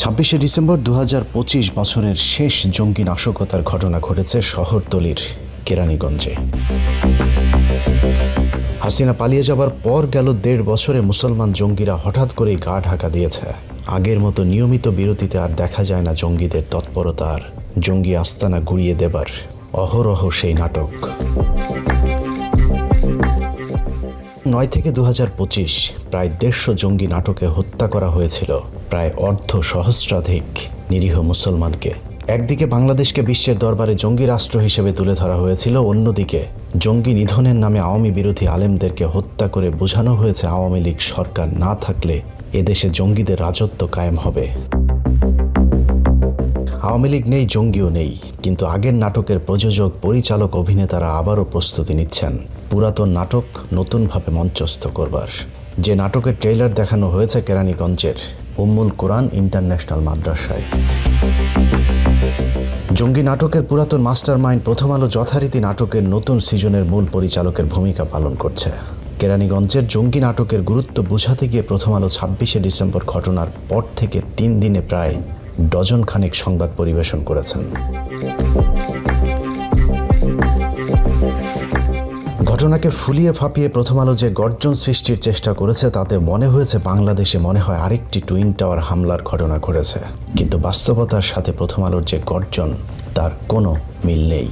26শে December 2025 বছরের শেষ জঙ্গি নাশকতার ঘটনা ঘটেছে শহরতলির কেরানীগঞ্জে। হাসিনা পালিয়ে যাবার পর গেল 1.5 বছরে মুসলমান জঙ্গিরা হঠাৎ করেই গা ঢাকা দিয়েছে। আগের মতো নিয়মিত বিরতিতে আর দেখা যায় না জঙ্গিদের তৎপরতা আর জঙ্গি আস্তানা গুড়িয়ে দেবার অহরহ সেই নাটক। 9 থেকে 2025 প্রায় 150 জঙ্গি নাটকে হত্যা করা হয়েছিল প্রায় অর্ধসহস্রাধিক নিরীহ মুসলমানকে। একদিকে বাংলাদেশকে বিশ্বের দরবারে জঙ্গি রাষ্ট্র হিসেবে তুলে ধরা হয়েছিল, অন্যদিকে জঙ্গি নিধনের নামে আওয়ামী বিরোধী আলেমদেরকে হত্যা করে বোঝানো হয়েছে আওয়ামী লীগ সরকার না থাকলে এদেশে জঙ্গিদের রাজত্ব কায়েম হবে। আওয়ামী লীগ নেই, জঙ্গিও নেই, কিন্তু আগের নাটকের প্রযোজক, পরিচালক, অভিনেতারা আবারও প্রস্তুতি নিচ্ছেন পুরাতন নাটক নতুনভাবে মঞ্চস্থ করবার। যে নাটকের ট্রেইলার দেখানো হয়েছে কেরানীগঞ্জের উম্মুল কোরআন ইন্টারন্যাশনাল মাদ্রাসায়। জঙ্গি নাটকের পুরাতন মাস্টার মাইন্ড প্রথম আলো যথারীতি নাটকের নতুন সিজনের মূল পরিচালকের ভূমিকা পালন করছে। কেরানীগঞ্জের জঙ্গি নাটকের গুরুত্ব বোঝাতে গিয়ে প্রথম আলো 26শে ডিসেম্বর ঘটনার পর থেকে 3 দিনে প্রায় ডজন খানেক সংবাদ পরিবেশন করেছেন। ঘটনাকে ফুলিয়ে ফাঁপিয়ে প্রথম আলো যে গর্জন সৃষ্টির চেষ্টা করেছে তাতে মনে হয়েছে বাংলাদেশে মনে হয় আরেকটি টুইন টাওয়ার হামলার ঘটনা ঘটেছে, কিন্তু বাস্তবতার সাথে প্রথম আলোর যে গর্জন তার কোনো মিল নেই।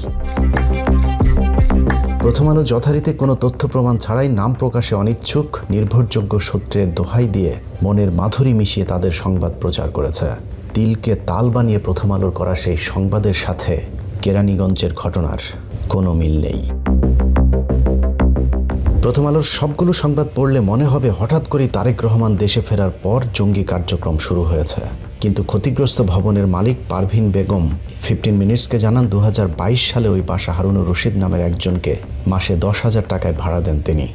প্রথম আলো যথারীতি কোনো তথ্য প্রমাণ ছাড়াই নাম প্রকাশে অনিচ্ছুক নির্ভরযোগ্য সূত্রের দোহাই দিয়ে মনের মাধুরী মিশিয়ে তাদের সংবাদ প্রচার করেছে। তিলকে তাল বানিয়ে প্রথম আলোর করা সেই সংবাদের সাথে কেরানীগঞ্জের ঘটনার কোনো মিল নেই। প্রথম আলোর সবগুলো সংবাদ পড়লে মনে হবে হঠাৎ করেই তারেক রহমান দেশে ফেরার পর জঙ্গি কার্যক্রম শুরু হয়েছে, কিন্তু ক্ষতিগ্রস্ত ভবনের মালিক পারভিন বেগম 15 মিনিটসকে জানান 2022 সালে ওই বাসা হারুনুর রশিদ নামের একজনকে মাসে 10,000 টাকায় ভাড়া দেন তিনি।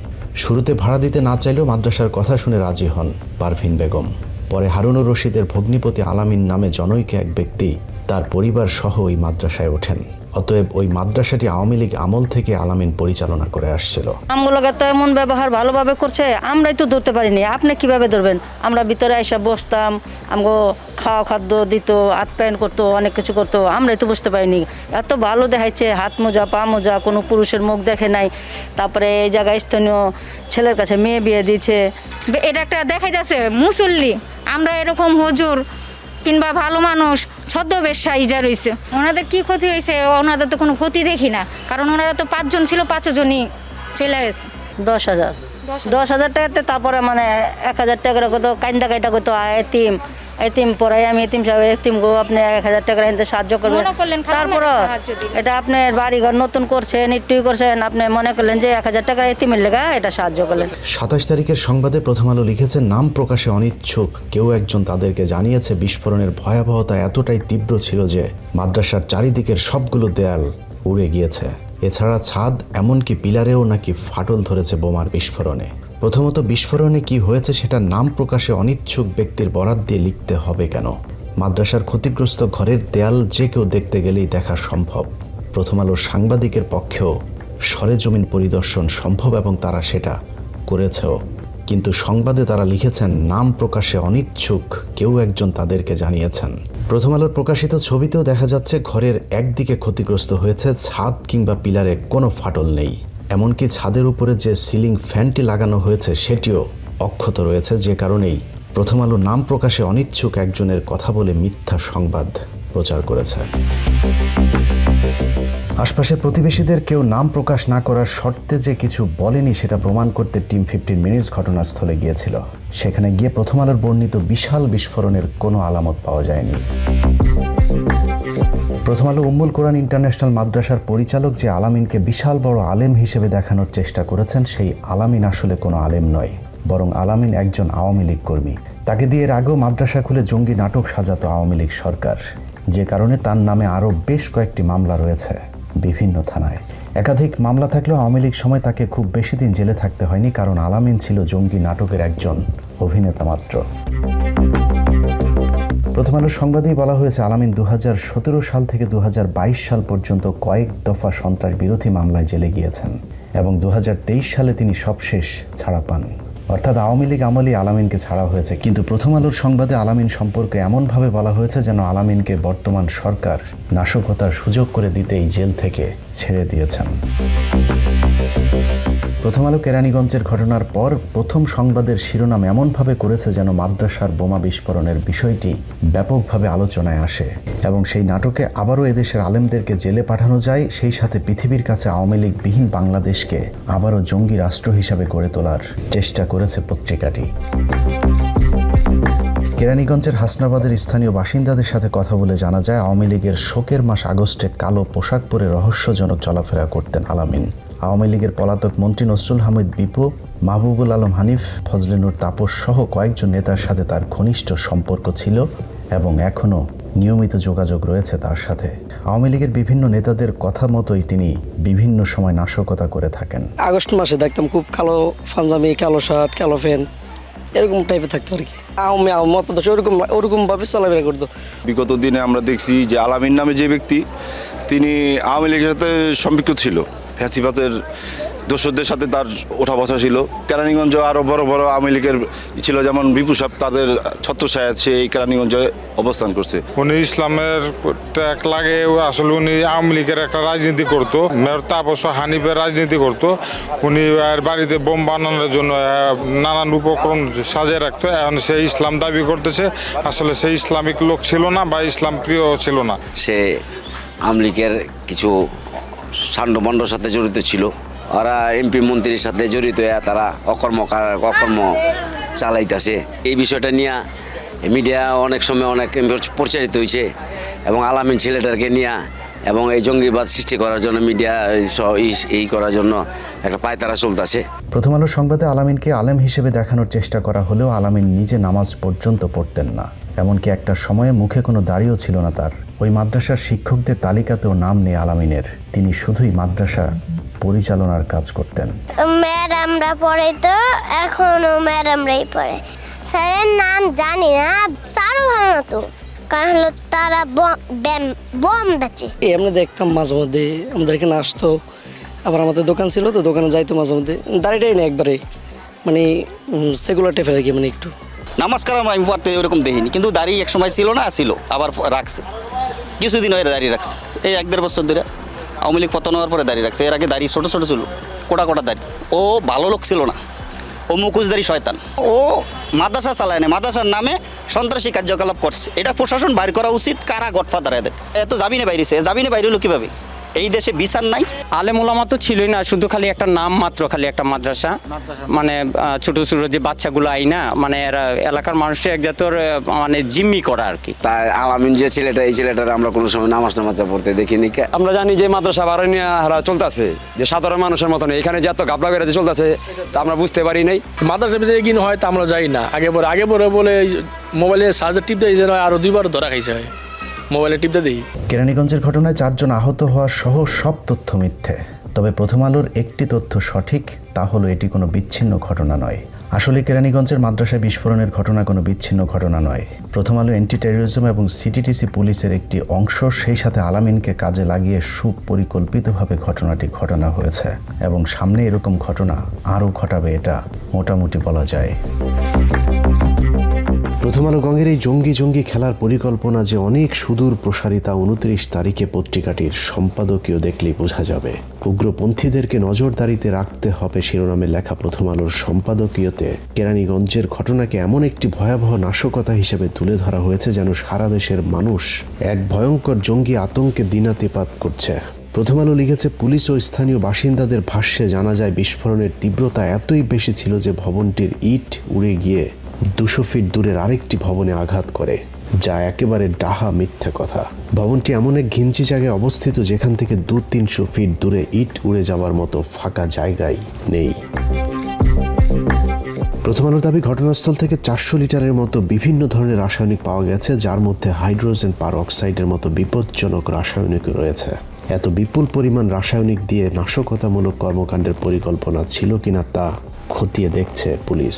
শুরুতে ভাড়া দিতে না চাইলেও মাদ্রাসার কথা শুনে রাজি হন পারভিন বেগম। পরে হারুনুর রশিদের ভগ্নিপতি আলামিন নামে জনৈক এক ব্যক্তি তার পরিবার সহ ওই মাদ্রাসায় ওঠেন। অতএব ওই মাদ্রাসাটি আওয়ামী লীগ আমল থেকে আলামিন পরিচালনা করে আসছিল। আমগুলোকে তো এমন ব্যবহার ভালোভাবে করছে, আমরাই তো ধরতে পারিনি। আপনি কিভাবে ধরবেন? আমরা ভিতরে এসে বসতাম, আমগো খাওয়া খাদ্য দিত, হাত প্যান্ট করতো, অনেক কিছু করতো, আমরাই তো বুঝতে পারিনি। এত ভালো দেখাইছে, হাত মোজা পা মোজা, কোনো পুরুষের মুখ দেখে নাই। তারপরে এই জায়গায় স্থানীয় ছেলের কাছে মেয়ে বিয়ে দিয়েছে। এটা একটা দেখাই যাচ্ছে মুসল্লি, আমরা এরকম হুজুর কিংবা ভালো মানুষ ছদ্মবেশা ইজা রয়েছে। ওনাদের কি ক্ষতি হয়েছে? ওনাদের তো কোনো ক্ষতি দেখি না, কারণ ওনারা তো 5 জন ছিল, 5 জনই চলে গেছে। 10,000 টাকাতে তারপরে মানে 1,000 টাকার কত কাইন্দা কাইটা কত এতিম পড়াই আমি এতিম সাহেব এতিম গো আপনি 1,000 টাকার হিন্দে সাহায্য করবেন। তারপর এটা আপনার বাড়িঘর নতুন করছেন, একটুই করছেন, আপনি মনে করলেন যে 1,000 টাকার এতিমের লেগা এটা সাহায্য করলেন। 27 তারিখের সংবাদে প্রথম আলো লিখেছে, নাম প্রকাশে অনিচ্ছুক কেউ একজন তাদেরকে জানিয়েছে বিস্ফোরণের ভয়াবহতা এতটাই তীব্র ছিল যে মাদ্রাসার চারিদিকের সবগুলো দেয়াল উড়ে গিয়েছে। এছাড়া ছাদ এমনকি পিলারেও নাকি ফাটল ধরেছে বোমার বিস্ফোরণে। প্রথমত বিস্ফোরণে কি হয়েছে সেটা নাম প্রকাশে অনিচ্ছুক ব্যক্তির বরাত দিয়ে লিখতে হবে কেন? মাদ্রাসার ক্ষতিগ্রস্ত ঘরের দেয়াল যে কেউ দেখতে গেলেই দেখা সম্ভব। প্রথম আলোর সাংবাদিকের পক্ষেও সরেজমিন পরিদর্শন সম্ভব এবং তারা সেটা করেছেও, কিন্তু সংবাদে তারা লিখেছেন নাম প্রকাশে অনিচ্ছুক কেউ একজন তাদেরকে জানিয়েছেন। প্রথম আলোর প্রকাশিত ছবিতেও দেখা যাচ্ছে ঘরের একদিকে ক্ষতিগ্রস্ত হয়েছে, ছাদ কিংবা পিলারে কোনো ফাটল নেই। এমনকি ছাদের উপরে যে সিলিং ফ্যানটি লাগানো হয়েছে সেটিও অক্ষত রয়েছে, যে কারণেই প্রথম আলো নাম প্রকাশে অনিচ্ছুক একজনের কথা বলে মিথ্যা সংবাদ প্রচার করেছে। আশপাশের প্রতিবেশীদের কেউ নাম প্রকাশ না করার শর্তে যে কিছু বলেনি সেটা প্রমাণ করতে টিম 15 মিনিটস ঘটনাস্থলে গিয়েছিল। সেখানে গিয়ে প্রথম আলোর বর্ণিত বিশাল বিস্ফোরণের কোনো আলামত পাওয়া যায়নি। প্রথম আলো উম্মুল কোরআন ইন্টারন্যাশনাল মাদ্রাসার পরিচালক যে আলামিনকে বিশাল বড় আলেম হিসেবে দেখানোর চেষ্টা করেছেন, সেই আলামিন আসলে কোনো আলেম নয়, বরং আলামিন একজন আওয়ামী লীগ কর্মী। তাকে দিয়ে এর আগেও মাদ্রাসা খুলে জঙ্গি নাটক সাজাতো আওয়ামী লীগ সরকার, যে কারণে তার নামে আরও বেশ কয়েকটি মামলা রয়েছে বিভিন্ন থানায়। একাধিক মামলা থাকলেও আওয়ামী লীগ সময় তাকে খুব বেশি দিন জেলে থাকতে হয়নি, কারণ আলামিন ছিল জঙ্গি নাটকের একজন অভিনেতা মাত্র। প্রথম আলোর সংবাদেই বলা হয়েছে আলামিন 2017 সাল থেকে 2022 সাল পর্যন্ত কয়েক দফা সন্ত্রাস বিরোধী মামলায় জেলে গিয়েছেন এবং 2023 সালে তিনি সবশেষ ছাড়া পান। অর্থাৎ আওয়ামী লীগ আমলেই আলামিনকে ছাড়া হয়েছে, কিন্তু প্রথম আলোর সংবাদে আলামিন সম্পর্কে এমনভাবে বলা হয়েছে যেন আলামিনকে বর্তমান সরকার নাশকতার সুযোগ করে দিতেই জেল থেকে ছেড়ে দিয়েছেন। প্রথম আলো কেরানীগঞ্জের ঘটনার পর প্রথম সংবাদের শিরোনাম এমনভাবে করেছে যেন মাদ্রাসার বোমা বিস্ফোরণের বিষয়টি ব্যাপকভাবে আলোচনায় আসে এবং সেই নাটকে আবারও এদেশের আলেমদেরকে জেলে পাঠানো যায়, সেই সাথে পৃথিবীর কাছে আওয়ামী লীগবিহীন বাংলাদেশকে আবারও জঙ্গি রাষ্ট্র হিসাবে গড়ে তোলার চেষ্টা করেছে পত্রিকাটি। কেরানীগঞ্জের হাসনাবাদের স্থানীয় বাসিন্দাদের সাথে কথা বলে জানা যায়, আওয়ামী লীগের শোকের মাস আগস্টে কালো পোশাক পরে রহস্যজনক চলাফেরা করতেন আলামিন। আওয়ামী লীগের পলাতক মন্ত্রী নসরুল হামিদ বিপু, মাহবুবুল আলম হানিফ, ফজলে নূর তাপস সহ কয়েকজন নেতার সাথে তার ঘনিষ্ঠ সম্পর্ক ছিল এবং এখনও নিয়মিত যোগাযোগ রয়েছে তার সাথে। আওয়ামী লীগের বিভিন্ন নেতাদের কথা মতোই তিনি বিভিন্ন সময় নাশকতা করে থাকেন। আগস্ট মাসে দেখতাম খুব কালো পাঞ্জাবি, কালো শার্ট, কালো প্যান্ট, এরকম টাইপের থাকতো আর কি। আওয়ামী মতাদর্শ ওরকমভাবে চলাফেরা করতো। বিগত দিনে আমরা দেখছি যে আলামিন নামে যে ব্যক্তি, তিনি আওয়ামী লীগের সাথে সম্পৃক্ত ছিল, ফ্যাসিবাদের দোসরদের সাথে তার ওঠা বসা ছিল। কেরানীগঞ্জ আরও বড় বড় আওয়ামী লীগের ছিল, যেমন বিপু সাহেব, তাদের ছত্রছায়ায় সে এই কেরানীগঞ্জে অবস্থান করছে। উনি ইসলামের ট্যাগ লাগে, আসলে উনি আওয়ামী লীগের একটা রাজনীতি করতো, মেয়র তাপস হানিফের রাজনীতি করতো। উনি বাড়িতে বোম বানানোর জন্য নানান উপকরণ সাজিয়ে রাখতো। এখন সে ইসলাম দাবি করতেছে, আসলে সে ইসলামিক লোক ছিল না বা ইসলাম প্রিয় ছিল না। সে আওয়ামী লীগের কিছু সান্ডবন্ডর সাথে জড়িত ছিল, ওরা এমপি মন্ত্রীর সাথে জড়িত, তারা অকর্ম চালাইতেছে। এই বিষয়টা নিয়ে মিডিয়া অনেক সময় অনেক প্রচারিত হয়েছে এবং আলামিন ছেলেটাকে নিয়ে এবং এই জঙ্গিবাদ সৃষ্টি করার জন্য মিডিয়া এই করার জন্য একটা পায়তারা চলতেছে। প্রথম আলো সংবাদে আলামিনকে আলেম হিসেবে দেখানোর চেষ্টা করা হলেও আলামিন নিজে নামাজ পর্যন্ত পড়তেন না, এমনকি একটা সময়ে মুখে কোনো দাড়িও ছিল না তার। ওই মাদ্রাসার শিক্ষকদের তালিকাতেও নাম নেই আলামিনের। তিনি শুধুই মাদ্রাসা পরিচালনার কাজ করতেন। ম্যাডামরা পড়ে তো এখনো ম্যাডামরাই পড়ে। স্যারের নাম জানি না, স্যারও ভালো না তো, কারণ হলো তারা বম বেচে। এমনি দেখতাম মাঝে মধ্যে, আমাদের এখানে আসতো, আবার আমাদের দোকান ছিল তো দোকানে যাইতো মাঝে মধ্যে। দাঁড়িয়েটাই না একবারে, মানে সেগুলার টাইপের আর কি, মানে একটু নামাজ কালাম আমি পড়তে ওরকম দেখিনি, কিন্তু দাঁড়িয়ে এক সময় ছিল না, ছিল আবার রাখছে, কিছুদিন হয়ে দাঁড়িয়ে রাখছে। এই 1-1.5 বছর ধরে আওয়ামী লীগ পতন হওয়ার পরে দাঁড়িয়ে রাখছে। এর আগে দাঁড়িয়ে ছোটো ছোটো ছিল, কোটা কোটা দাঁড়িয়ে। ও ভালো লোক ছিল না, ও মুখোশধারী শয়তান। ও মাদ্রাসা চালায় না, মাদ্রাসার নামে সন্ত্রাসী কার্যকলাপ করছে। এটা প্রশাসন বাইর করা উচিত, কারা গডফাদার এদের। এত জামিনে বাইরেছে, জামিনে বাইরে হলো কীভাবে? এই দেশে বিচার নাই। আলেম ওলামা তো ছিলই না, শুধু খালি একটা নাম মাত্র, খালি একটা মাদ্রাসা। মানে ছোট ছোট যে বাচ্চাগুলো আই না, মানে এরা এলাকার মানুষের এক জাতীয় মানে জিম্মি করা আর কি। তাই আলামিন যে ছেলেটা, এই ছেলেটার আমরা কোনো সময় নামাজ পড়তে দেখিনি। আমরা জানি যে মাদ্রাসা বারো নিয়ে হারা চলতেছে, যে সাধারণ মানুষের মতন এখানে যে এত গাবলা বেড়াতে চলতেছে তা আমরা বুঝতে পারি নাই। মাদ্রাসা বিষয়ে কি হয় তা আমরা যাই না। আগে পরে বলে মোবাইলে চার্জার টিপ দেয়, যেন আরো 2বার ধরা খাইছে হয়, মোবাইলে টিপতে দিই। কেরানীগঞ্জের ঘটনায় 4 জন আহত হওয়া সহ সব তথ্য মিথ্যে। তবে প্রথম আলোর একটি তথ্য সঠিক, তা হলো এটি কোনো বিচ্ছিন্ন ঘটনা নয়। আসলে কেরানীগঞ্জের মাদ্রাসায় বিস্ফোরণের ঘটনা কোনো বিচ্ছিন্ন ঘটনা নয়। প্রথম আলো অ্যান্টি টেরোরিজম এবং সিটিটিসি পুলিশের একটি অংশ, সেই সাথে আলামিনকে কাজে লাগিয়ে সুপরিকল্পিতভাবে ঘটনাটি ঘটানো হয়েছে এবং সামনে এরকম ঘটনা আরও ঘটাবে, এটা মোটামুটি বলা যায়। প্রথম আলো গঙ্গের এই জঙ্গি খেলার পরিকল্পনা যে অনেক সুদূর প্রসারিতা 29 তারিখে পত্রিকাটির সম্পাদকীয় দেখলেই বোঝা যাবে। উগ্রপন্থীদেরকে নজরদারিতে রাখতে হবে শিরোনামে লেখা প্রথম আলোর সম্পাদকীয়তে কেরানীগঞ্জের ঘটনাকে এমন একটি ভয়াবহ নাশকতা হিসেবে তুলে ধরা হয়েছে যেন সারা দেশের মানুষ এক ভয়ঙ্কর জঙ্গি আতঙ্কে দিনাতিপাত করছে। প্রথম আলো লিখেছে, পুলিশ ও স্থানীয় বাসিন্দাদের ভাষ্যে জানা যায় বিস্ফোরণের তীব্রতা এতই বেশি ছিল যে ভবনটির ইট উড়ে গিয়ে 200 ফিট দূরের আরেকটি ভবনে আঘাত করে, যা একেবারে ডাহা মিথ্যে কথা। ভবনটি এমন এক ঘিঞ্চি জায়গায় অবস্থিত যেখান থেকে 200-300 ফিট দূরে ইট উড়ে যাওয়ার মতো ফাঁকা জায়গায় নেই। প্রথম আলোর দাবি, ঘটনাস্থল থেকে 400 লিটারের মতো বিভিন্ন ধরনের রাসায়নিক পাওয়া গেছে, যার মধ্যে হাইড্রোজেন পারঅক্সাইডের মতো বিপজ্জনক রাসায়নিক রয়েছে। এত বিপুল পরিমাণ রাসায়নিক দিয়ে নাশকতামূলক কর্মকাণ্ডের পরিকল্পনা ছিল কিনা তা খতিয়ে দেখছে পুলিশ।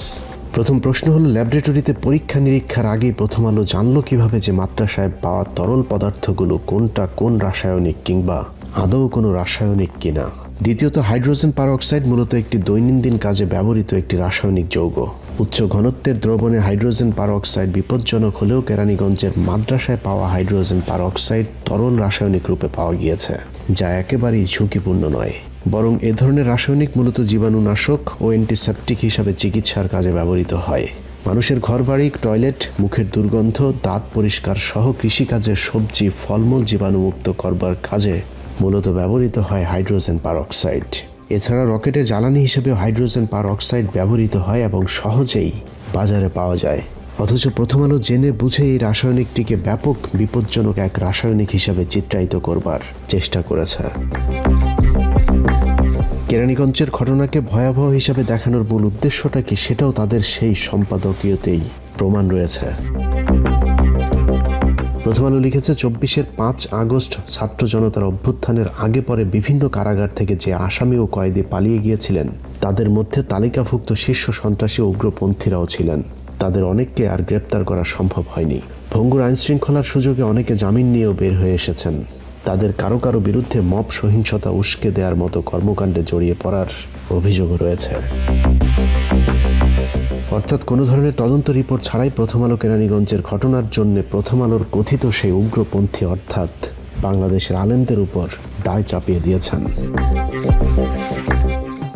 প্রথম প্রশ্ন হলো, ল্যাবরেটরিতে পরীক্ষা নিরীক্ষার আগেই প্রথম আলো জানলো কিভাবে যে মাদ্রাসায় পাওয়া তরল পদার্থগুলো কোনটা কোন রাসায়নিক কিংবা আদৌ কোনো রাসায়নিক কিনা? দ্বিতীয়ত, হাইড্রোজেন পারঅক্সাইড মূলত একটি দৈনন্দিন কাজে ব্যবহৃত একটি রাসায়নিক যৌগ। উচ্চ ঘনত্বের দ্রবণে হাইড্রোজেন পারঅক্সাইড বিপজ্জনক হলেও কেরানীগঞ্জের মাদ্রাসায় পাওয়া হাইড্রোজেন পারঅক্সাইড তরল রাসায়নিক রূপে পাওয়া গিয়েছে, যা একেবারেই ঝুঁকিপূর্ণ নয়। বরং এ ধরনের রাসায়নিক মূলত জীবাণুনাশক ও অ্যান্টিসেপটিক হিসাবে চিকিৎসার কাজে ব্যবহৃত হয়। মানুষের ঘরবাড়ি, টয়লেট, মুখের দুর্গন্ধ, দাঁত পরিষ্কার সহ কৃষিকাজে সবজি, ফলমূল জীবাণুমুক্ত করবার কাজে মূলত ব্যবহৃত হয় হাইড্রোজেন পারঅক্সাইড। এছাড়া রকেটের জ্বালানি হিসেবেও হাইড্রোজেন পারঅক্সাইড ব্যবহৃত হয় এবং সহজেই বাজারে পাওয়া যায়। অথচ প্রথম আলো জেনে বুঝে এই রাসায়নিকটিকে ব্যাপক বিপজ্জনক এক রাসায়নিক হিসাবে চিত্রায়িত করবার চেষ্টা করেছে। কেরানীগঞ্জের ঘটনাকে ভয়াবহ হিসাবে দেখানোর মূল উদ্দেশ্যটা কি, সেটাও তাদের সেই সম্পাদকীয়তেই প্রমাণ রয়েছে। প্রথম আলো লিখেছে, 24-এর 5 আগস্ট ছাত্র জনতার অভ্যুত্থানের আগে পরে বিভিন্ন কারাগার থেকে যে আসামি ও কয়েদি পালিয়ে গিয়েছিলেন, তাদের মধ্যে তালিকাভুক্ত শীর্ষ সন্ত্রাসী উগ্রপন্থীরাও ছিলেন। তাদের অনেককে আর গ্রেপ্তার করা সম্ভব হয়নি। ভঙ্গুর আইনশৃঙ্খলার সুযোগে অনেকে জামিন নিয়েও বের হয়ে এসেছেন। তাদের কারো কারো বিরুদ্ধে মব সহিংসতা উস্কে দেওয়ার মতো কর্মকাণ্ডে জড়িয়ে পড়ার অভিযোগও রয়েছে। অর্থাৎ কোনো ধরনের তদন্ত রিপোর্ট ছাড়াই প্রথম আলো কেরানীগঞ্জের ঘটনার জন্য প্রথম আলোর কথিত সেই উগ্রপন্থী অর্থাৎ বাংলাদেশের আলেমদের উপর দায় চাপিয়ে দিয়েছেন।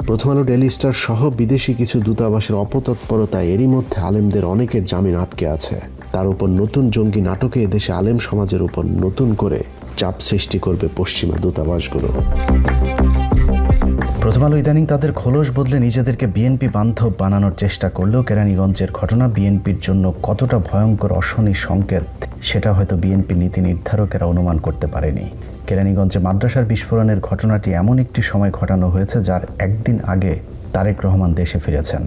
প্রথম আলো, ডেইলি স্টার সহ বিদেশি কিছু দূতাবাসের অপতৎপরতায় এরই মধ্যে আলেমদের অনেকের জামিন আটকে আছে। তার উপর নতুন জঙ্গি নাটকে এদেশে আলেম সমাজের উপর নতুন করে চাপ সৃষ্টি করবে পশ্চিমা দূতাবাসগুলো। প্রথম আলো ইদানিং তাদের খোলস বদলে নিজেদেরকে বিএনপি বান্ধব বানানোর চেষ্টা করলেও কেরানীগঞ্জের ঘটনা বিএনপির জন্য কতটা ভয়ঙ্কর অশনি সংকেত, সেটা হয়তো বিএনপি নীতি নির্ধারকেরা অনুমান করতে পারেনি। কেরানীগঞ্জে মাদ্রাসার বিস্ফোরণের ঘটনাটি এমন একটি সময় ঘটানো হয়েছে যার একদিন আগে তারেক রহমান দেশে ফিরেছেন।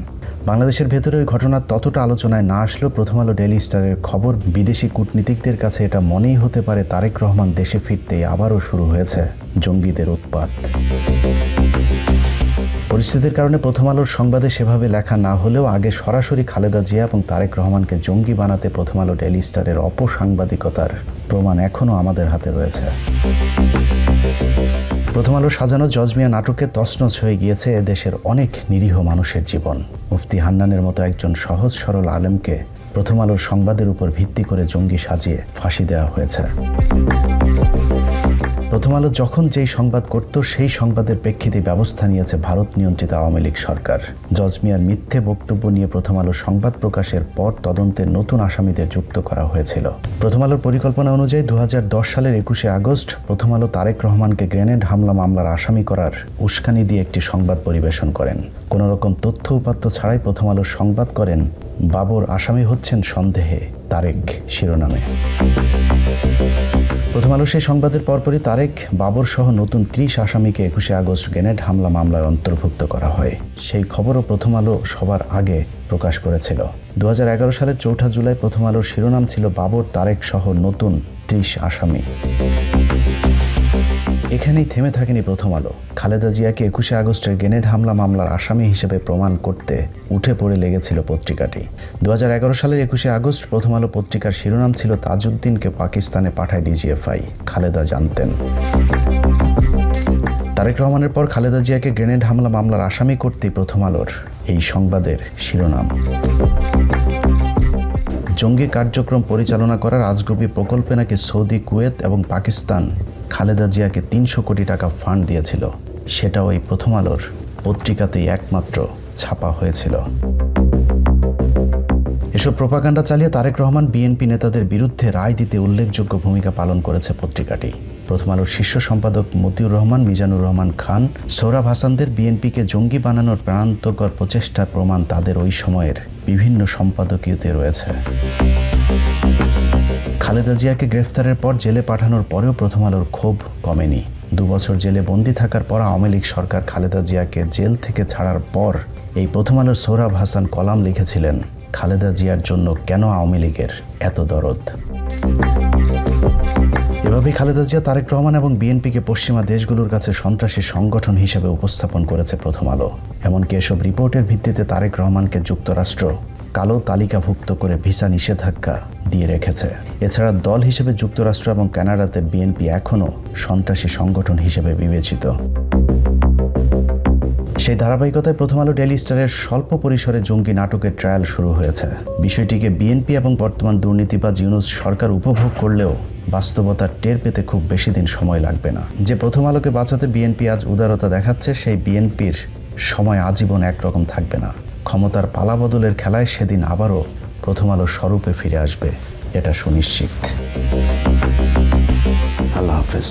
বাংলাদেশের ভেতরে ওই ঘটনা ততটা আলোচনায় না আসলেও প্রথম আলো, ডেইলি স্টারের খবর বিদেশি কূটনীতিকদের কাছে এটা মনেই হতে পারে তারেক রহমান দেশে ফিরতেই আবারও শুরু হয়েছে জঙ্গিদের উৎপাত। পরিস্থিতির কারণে প্রথম আলোর সংবাদে সেভাবে লেখা না হলেও আগে সরাসরি খালেদা জিয়া এবং তারেক রহমানকে জঙ্গি বানাতে প্রথম আলো, ডেইলি স্টারের অপসাংবাদিকতার প্রমাণ এখনও আমাদের হাতে রয়েছে। প্রথম আলো সাজানো জজমিয়া নাটকে তছনছ হয়ে গিয়েছে এদেশের অনেক নিরীহ মানুষের জীবন। মুফতি হান্নানের মতো একজন সহজ সরল আলেমকে প্রথম আলোর সংবাদের উপর ভিত্তি করে জঙ্গি সাজিয়ে ফাঁসি দেওয়া হয়েছে। প্রথম আলো যখন যেই সংবাদ করত সেই সংবাদের প্রেক্ষিতে ব্যবস্থা নিয়েছে ভারত নিয়ন্ত্রিত আওয়ামী লীগ সরকার। জজমিয়ার মিথ্যে বক্তব্য নিয়ে প্রথম আলো সংবাদ প্রকাশের পর তদন্তে নতুন আসামিদের যুক্ত করা হয়েছিল। প্রথম আলোর পরিকল্পনা অনুযায়ী 2010 সালের 21 আগস্ট প্রথম আলো তারেক রহমানকে গ্রেনেড হামলা মামলার আসামি করার উস্কানি দিয়ে একটি সংবাদ পরিবেশন করেন। কোনো রকম তথ্য উপাত্ত ছাড়াই প্রথম আলো সংবাদ করেন, বাবর আসামি হচ্ছেন সন্দেহে তারেক শিরোনামে। প্রথম আলো সেই সংবাদের পরপরই তারেক, বাবর সহ নতুন 30 আসামিকে 21 আগস্ট গ্রেনেড হামলা মামলার অন্তর্ভুক্ত করা হয়। সেই খবরও প্রথম আলো সবার আগে প্রকাশ করেছিল। 2011 সালের 4 জুলাই প্রথম আলোর শিরোনাম ছিল বাবর, তারেক সহ নতুন 30 আসামি। এখানেই থেমে থাকেনি প্রথম আলো। খালেদা জিয়াকে 21 আগস্টের গ্রেনেড হামলা মামলার আসামি হিসেবে প্রমাণ করতে উঠে পড়ে লেগেছিল পত্রিকাটি। 2011 সালের 21 আগস্ট প্রথম আলো পত্রিকার শিরোনাম ছিল তাজউদ্দিনকে পাকিস্তানে পাঠায় ডিজিএফআই, খালেদা জানতেন। তারেক রহমানের পর খালেদা জিয়াকে গ্রেনেড হামলা মামলার আসামি করতেই প্রথম আলোর এই সংবাদের শিরোনাম। জঙ্গি কার্যক্রম পরিচালনা করার আজগুবি প্রকল্পে নাকি সৌদি, কুয়েত এবং পাকিস্তান খালেদা জিয়াকে 300 কোটি টাকা ফান্ড দিয়েছিল। সেটাও এই প্রথম আলোর পত্রিকাতেই একমাত্র ছাপা হয়েছিল। এসব প্রোপাগান্ডা চালিয়ে তারেক রহমান বিএনপি নেতাদের বিরুদ্ধে রায় দিতে উল্লেখযোগ্য ভূমিকা পালন করেছে পত্রিকাটি। প্রথম আলোর শীর্ষ সম্পাদক মতিউর রহমান, মিজানুর রহমান খান, সোহরাব হাসানদের বিএনপিকে জঙ্গি বানানোর প্রাণান্তকর প্রচেষ্টার প্রমাণ তাদের ওই সময়ের বিভিন্ন সম্পাদকীয়তে রয়েছে। খালেদা জিয়াকে গ্রেফতারের পর জেলে পাঠানোর পরেও প্রথম আলোর ক্ষোভ কমেনি। 2 বছর জেলে বন্দী থাকার পর আওয়ামী লীগ সরকার খালেদা জিয়াকে জেল থেকে ছাড়ার পর এই প্রথম আলোর সোহরাব হাসান কলাম লিখেছিলেন, খালেদা জিয়ার জন্য কেন আওয়ামী লীগের এত দরদ। এভাবেই খালেদা জিয়া, তারেক রহমান এবং বিএনপিকে পশ্চিমা দেশগুলোর কাছে সন্ত্রাসী সংগঠন হিসেবে উপস্থাপন করেছে প্রথম আলো। এমনকি এসব রিপোর্টের ভিত্তিতে তারেক রহমানকে যুক্তরাষ্ট্র কালো তালিকাভুক্ত করে ভিসা নিষেধাজ্ঞা দিয়ে রেখেছে। এছাড়া দল হিসেবে যুক্তরাষ্ট্র এবং কানাডাতে বিএনপি এখনও সন্ত্রাসী সংগঠন হিসেবে বিবেচিত। সেই ধারাবাহিকতায় প্রথম আলো ডেইলি স্টারের স্বল্প পরিসরে জঙ্গি নাটকের ট্রায়াল শুরু হয়েছে। বিষয়টিকে বিএনপি এবং বর্তমান দুর্নীতিবাজ ইউনূস সরকার উপভোগ করলেও বাস্তবতার টের পেতে খুব বেশি দিন সময় লাগবে না। যে প্রথম আলোকে বাঁচাতে বিএনপি আজ উদারতা দেখাচ্ছে, সেই বিএনপির সময় আজীবন একরকম থাকবে না। ক্ষমতার পালাবদলের খেলায় সেদিন আবারও প্রথম আলো স্বরূপে ফিরে আসবে, এটা সুনিশ্চিত। আল্লাহ হাফেজ।